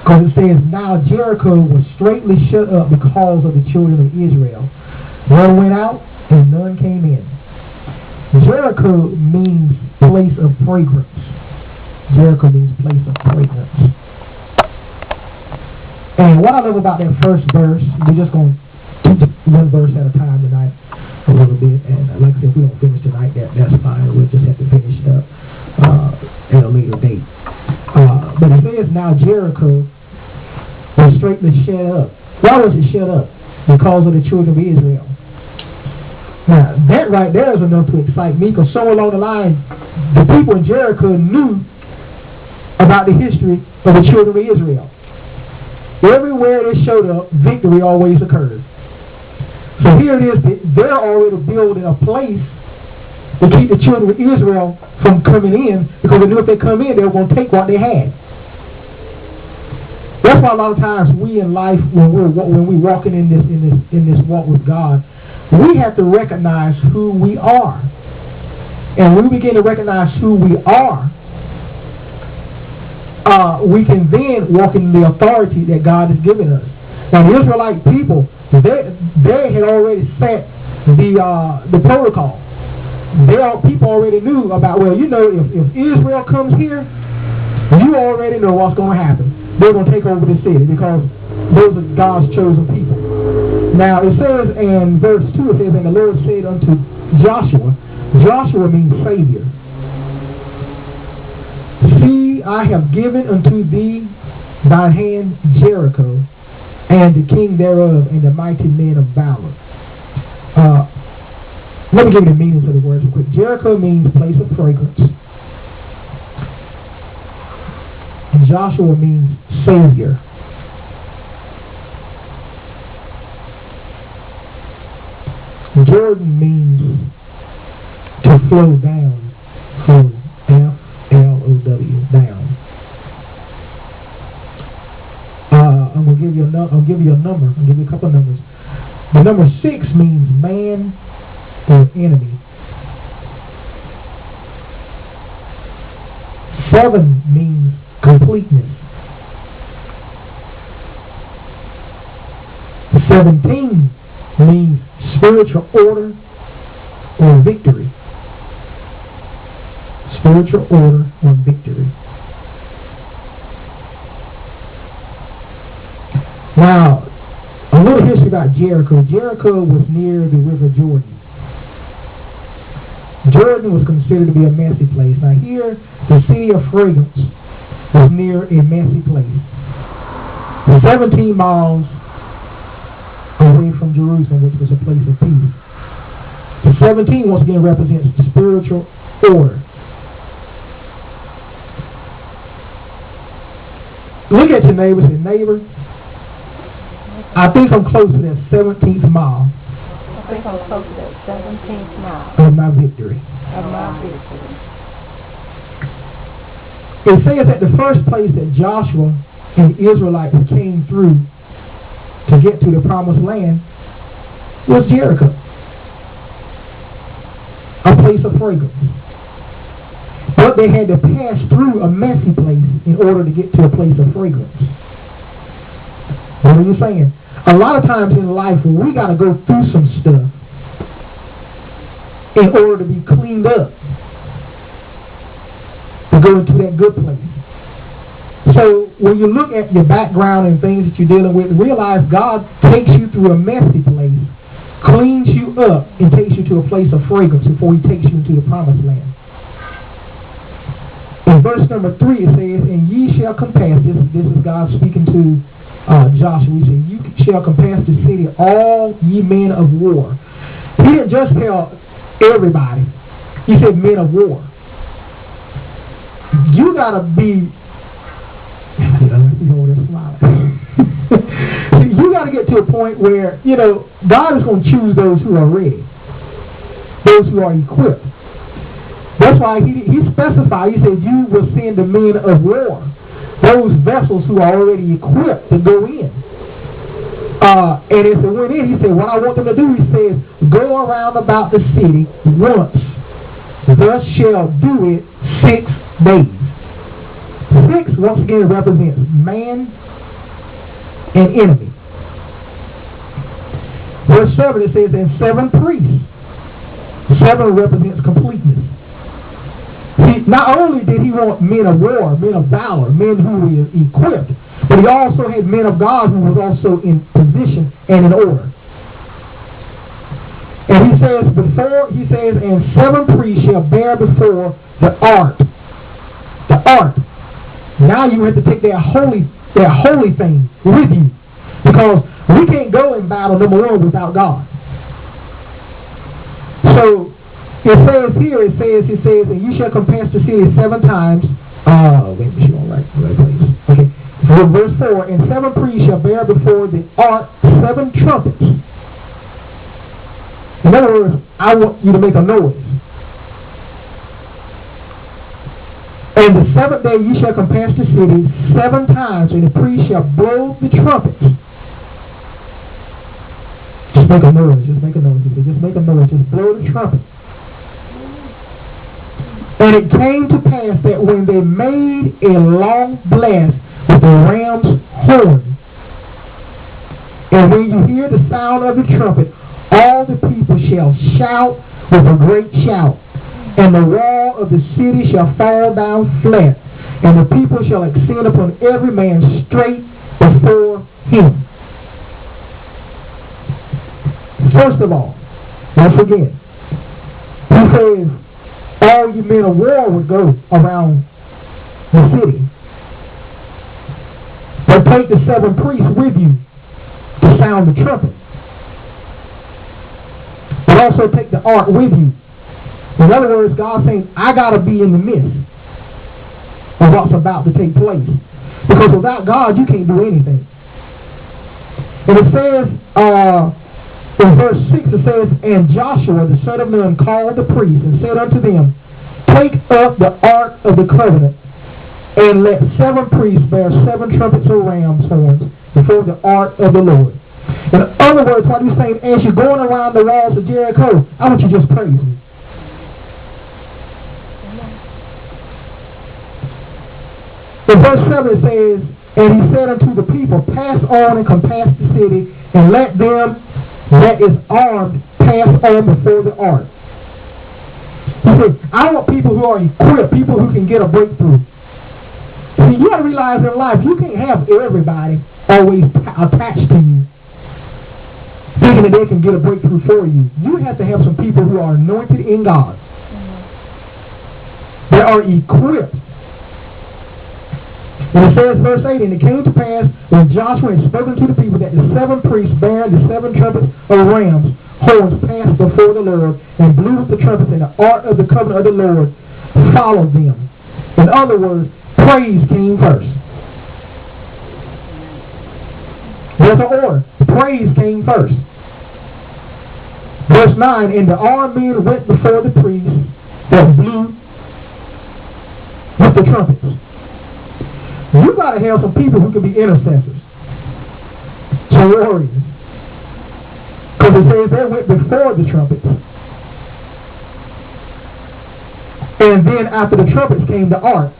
Because it says, now Jericho was straightly shut up because of the children of Israel. None went out and none came in. Jericho means place of fragrance. Jericho means place of fragrance. And what I love about that first verse, we're just going to teach one verse at a time tonight a little bit. And like I said, if we don't finish tonight, that's fine. We'll just have to finish it up at a later date. But it says, now Jericho was straightly shut up. Why was it shut up? Because of the children of Israel. Now, that right there is enough to excite me, because somewhere along the line, the people in Jericho knew about the history of the children of Israel. Everywhere they showed up, victory always occurred. So here it is, they're already building a place to keep the children of Israel from coming in, because they knew if they come in, they were going to take what they had. That's why a lot of times we in life, when we're walking in this walk with God, we have to recognize who we are. And when we begin to recognize who we are, we can then walk in the authority that God has given us. Now, the Israelite people, they had already set the protocol. People already knew about, well, you know, if Israel comes here, you already know what's going to happen. They're going to take over the city, because those are God's chosen people. Now, it says in verse 2, it says, and the Lord said unto Joshua, Joshua means Savior. See, I have given unto thee thine hand Jericho, and the king thereof, and the mighty men of valor. Let me give you the meanings of the words real quick. Jericho means place of fragrance. And Joshua means Savior. Jordan means to flow down. Flow. F-L-O-W. Down. I'm going to give you a number. I'll give you a couple of numbers. The number 6 means man or enemy. 7 means completeness. 17 means spiritual order or victory. Spiritual order or victory. Now, a little history about Jericho. Jericho was near the River Jordan. Jordan was considered to be a messy place. Now here, the city of fragrance was near a messy place. 17 miles away from Jerusalem, which was a place of peace. The 17 once again represents spiritual order. Look at your neighbor and say, neighbor, I think I'm close to that 17th mile. I think I'm close to that 17th mile of my victory. It says that the first place that Joshua and the Israelites came through to get to the promised land was Jericho, a place of fragrance. But they had to pass through a messy place in order to get to a place of fragrance. What are you saying? A lot of times in life, we got to go through some stuff in order to be cleaned up, to go into that good place. So when you look at your background and things that you're dealing with, realize God takes you through a messy place, cleans you up, and takes you to a place of fragrance before He takes you into the promised land. In verse number 3 it says, and ye shall compass, this is God speaking to Joshua. He said, you shall compass the city, all ye men of war. He didn't just tell everybody. He said men of war. You gotta be you gotta get to a point where, you know, God is going to choose those who are ready, those who are equipped. That's why he specified, he said, you will send the men of war, those vessels who are already equipped to go in. And if they went in, he said, what I want them to do, he says, go around about the city once. Thus shall do it 6 days. 6, once again, represents man an enemy. Verse 7, it says, and 7 priests. 7 represents completeness. See, not only did he want men of war, men of valor, men who were equipped, but he also had men of God who was also in position and in order. And he says, and 7 priests shall bear before the ark. The ark. Now you have to take their holy thing with you. Because we can't go in battle, number one, without God. So, it says, and you shall compass the city 7 times. Wait, she on right place. Okay. So verse 4, and 7 priests shall bear before the ark 7 trumpets. In other words, I want you to make a noise. And the 7th day you shall compass the city 7 times, and the priest shall blow the trumpets. Just make a noise, just make a noise, just blow the trumpet. And it came to pass that when they made a long blast with the ram's horn, and when you hear the sound of the trumpet, all the people shall shout with a great shout, and the wall of the city shall fall down flat, and the people shall ascend upon every man straight before him. First of all, once again, he says all you men of war would go around the city. But take the 7 priests with you to sound the trumpet. But also take the ark with you. In other words, God's saying, I got to be in the midst of what's about to take place. Because without God, you can't do anything. And it says, in verse 6, it says, and Joshua, the son of Nun, called the priests and said unto them, take up the ark of the covenant, and let 7 priests bear 7 trumpets of ram's horns before the ark of the Lord. In other words, what he's saying, as you're going around the walls of Jericho, I want you to just praise me. In verse 7 it says, and he said unto the people, pass on and compass the city, and let them that is armed pass on before the ark. He said, I want people who are equipped, people who can get a breakthrough. See, you got to realize in life, you can't have everybody always attached to you, thinking that they can get a breakthrough for you. You have to have some people who are anointed in God, that are equipped. And it says, verse 8, and it came to pass when Joshua had spoken to the people that the 7 priests bearing the 7 trumpets of rams horns passed before the Lord and blew with the trumpets, and the ark of the covenant of the Lord followed them. In other words, praise came first. There's an order. Praise came first. Verse 9, and the armed men went before the priests that blew with the trumpets. You got to have some people who can be intercessors, some warriors. Because it says they went before the trumpets. And then after the trumpets came the ark,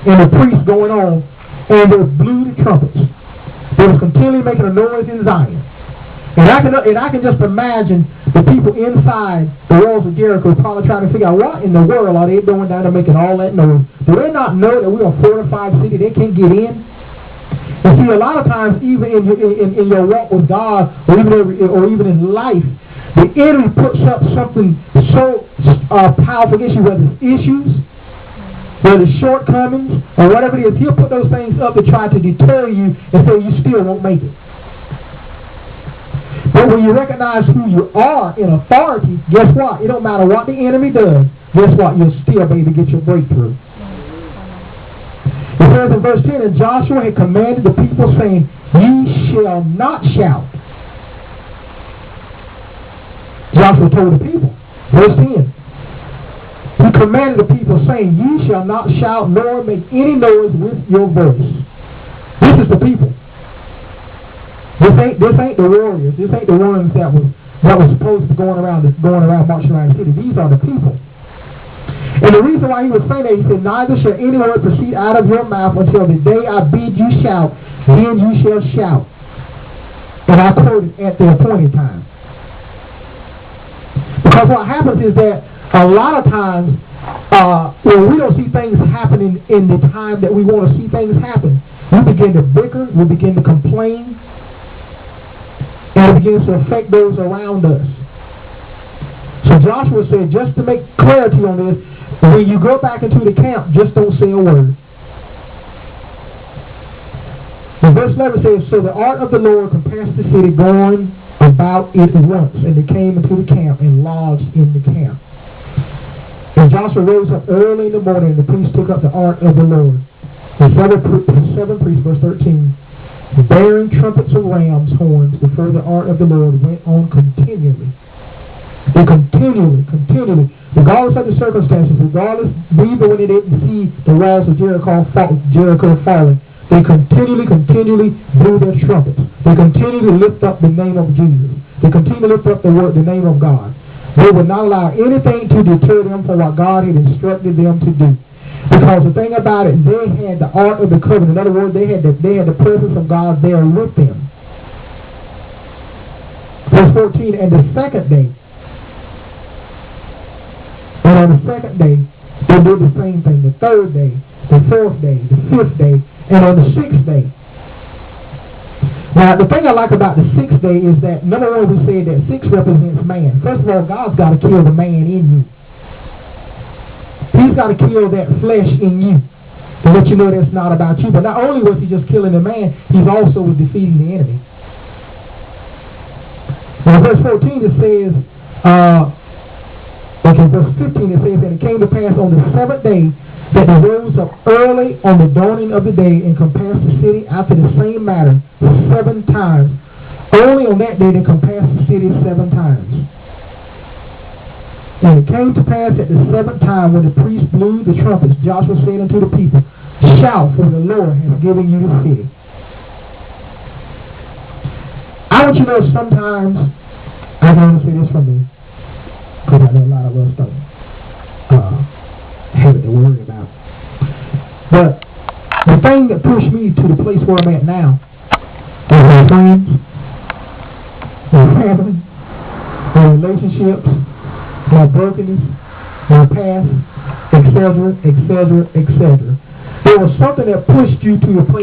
and the priests going on, and they blew the trumpets. They was continually making a noise in Zion. And I can just imagine the people inside the walls of Jericho probably trying to figure out what in the world are they doing down there making all that noise. Do they not know that we are a fortified city? They can't get in. And see, a lot of times, even in your walk with God, or even in life, the enemy puts up something so powerful against you, whether it's issues, whether it's shortcomings, or whatever it is. He'll put those things up to try to deter you and say you still won't make it. But when you recognize who you are in authority, guess what? It don't matter what the enemy does. Guess what? You'll still be able to get your breakthrough. It says in verse 10, and Joshua had commanded the people, saying, ye shall not shout. Joshua told the people. Verse 10. He commanded the people, saying, ye shall not shout, nor make any noise with your voice. This is the people. This ain't the warriors. This ain't the ones that was supposed to be going around marching around the city. These are the people. And the reason why he was saying that, he said, neither shall any word proceed out of your mouth until the day I bid you shout, then you shall shout. And I quoted at the appointed time. Because what happens is that a lot of times when we don't see things happening in the time that we want to see things happen, we begin to bicker, we begin to complain, and it begins to affect those around us. So Joshua said, just to make clarity on this, when you go back into the camp, just don't say a word. And verse 11 says, so the ark of the Lord compassed the city, going about it once, and they came into the camp and lodged in the camp. And Joshua rose up early in the morning, and the priests took up the ark of the Lord. The seven priests, verse 13, bearing trumpets of ram's horns before the ark of the Lord, went on continually. They continually, regardless of the circumstances, regardless, even when they didn't see the walls of Jericho falling, they continually blew their trumpets. They continually lift up the name of Jesus. They continually lift up the name of God. They would not allow anything to deter them from what God had instructed them to do. Because the thing about it, they had the Ark of the Covenant. In other words, they had the presence of God there with them. Verse 14, and the second day, and on the second day, they did the same thing. The third day, the fourth day, the fifth day, and on the sixth day. Now, the thing I like about the sixth day is that, number one, we said that 6 represents man. First of all, God's got to kill the man in you. He's got to kill that flesh in you to let you know that's not about you. But not only was he just killing the man, he's also defeating the enemy. Now, verse 14, it says, verse 15, it says, and it came to pass on the seventh day that they rose up early on the dawning of the day and compassed the city after the same manner 7 times. Only on that day they compassed the city 7 times. And it came to pass at the 7th time when the priest blew the trumpets, Joshua said unto the people, shout, for the Lord has given you the city. I want you to know sometimes, I want to say this from me, because I know a lot of us don't have it to worry about. But the thing that pushed me to the place where I'm at now is my friends, my family, my relationships, my brokenness, my past, etc. There was something that pushed you to a place